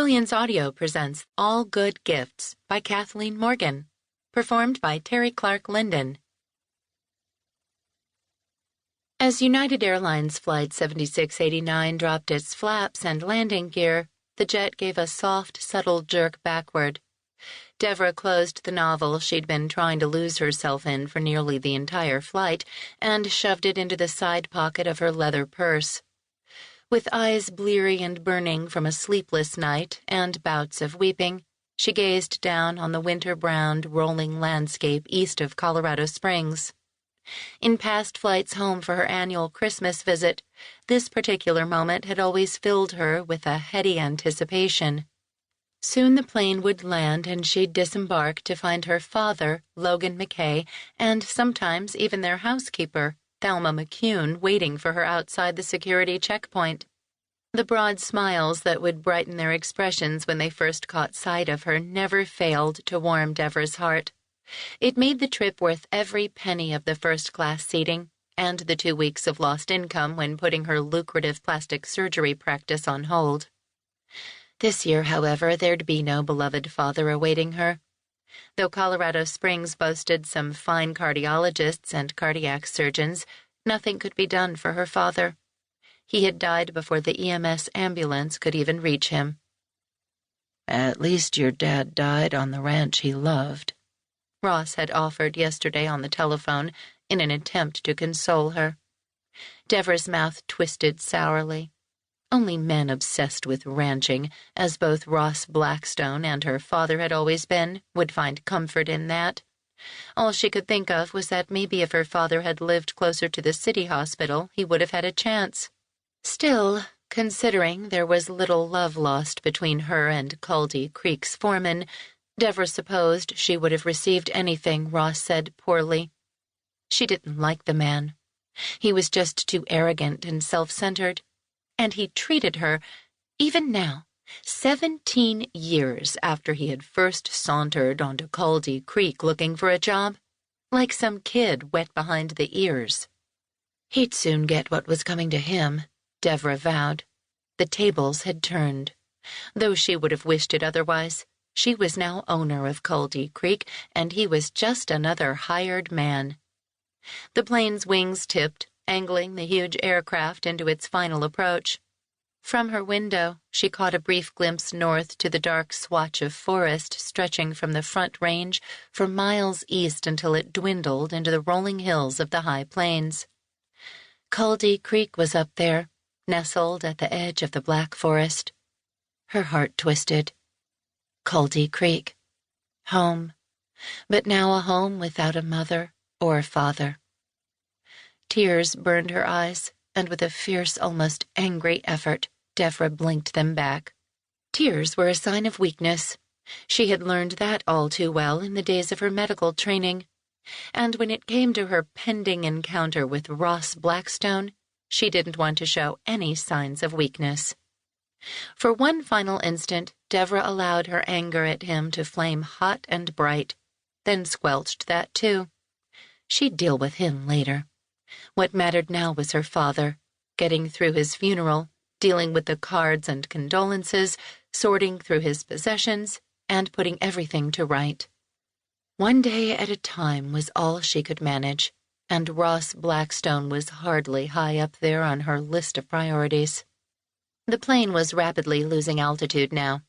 Brilliance Audio presents All Good Gifts by Kathleen Morgan, performed by Terry Clark Linden. As United Airlines Flight 7689 dropped its flaps and landing gear, the jet gave a soft, subtle jerk backward. Devra closed the novel she'd been trying to lose herself in for nearly the entire flight and shoved it into the side pocket of her leather purse. With eyes bleary and burning from a sleepless night and bouts of weeping, she gazed down on the winter-browned, rolling landscape east of Colorado Springs. In past flights home for her annual Christmas visit, this particular moment had always filled her with a heady anticipation. Soon the plane would land and she'd disembark to find her father, Logan MacKay, and sometimes even their housekeeper, Thelma McCune, waiting for her outside the security checkpoint. The broad smiles that would brighten their expressions when they first caught sight of her never failed to warm Devra's heart. It made the trip worth every penny of the first-class seating and the 2 weeks of lost income when putting her lucrative plastic surgery practice on hold. This year, however, there'd be no beloved father awaiting her. Though Colorado Springs boasted some fine cardiologists and cardiac surgeons, nothing could be done for her father. He had died before the EMS ambulance could even reach him. "At least your dad died on the ranch he loved," Ross had offered yesterday on the telephone in an attempt to console her. Devra's mouth twisted sourly. Only men obsessed with ranching, as both Ross Blackstone and her father had always been, would find comfort in that. All she could think of was that maybe if her father had lived closer to the city hospital, he would have had a chance. Still, considering there was little love lost between her and Culdee Creek's foreman, Devra supposed she would have received anything Ross said poorly. She didn't like the man. He was just too arrogant and self-centered. And he treated her, even now, 17 years after he had first sauntered onto Culdee Creek looking for a job, like some kid wet behind the ears. He'd soon get what was coming to him, Devra vowed. The tables had turned. Though she would have wished it otherwise, she was now owner of Culdee Creek, and he was just another hired man. The plane's wings tipped, angling the huge aircraft into its final approach. From her window, she caught a brief glimpse north to the dark swatch of forest stretching from the Front Range for miles east until it dwindled into the rolling hills of the high plains. Culdee Creek was up there, nestled at the edge of the black forest. Her heart twisted. Culdee Creek. Home. But now a home without a mother or father. Tears burned her eyes, and with a fierce, almost angry effort, Devra blinked them back. Tears were a sign of weakness. She had learned that all too well in the days of her medical training. And when it came to her pending encounter with Ross Blackstone, she didn't want to show any signs of weakness. For one final instant, Devra allowed her anger at him to flame hot and bright, then squelched that too. She'd deal with him later. What mattered now was her father, getting through his funeral, dealing with the cards and condolences, sorting through his possessions, and putting everything to right. One day at a time was all she could manage, and Ross Blackstone was hardly high up there on her list of priorities. The plane was rapidly losing altitude now.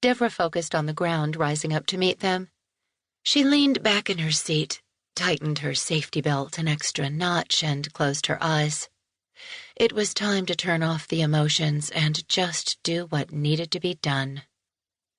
Devra focused on the ground rising up to meet them. She leaned back in her seat, tightened her safety belt an extra notch, and closed her eyes. It was time to turn off the emotions and just do what needed to be done.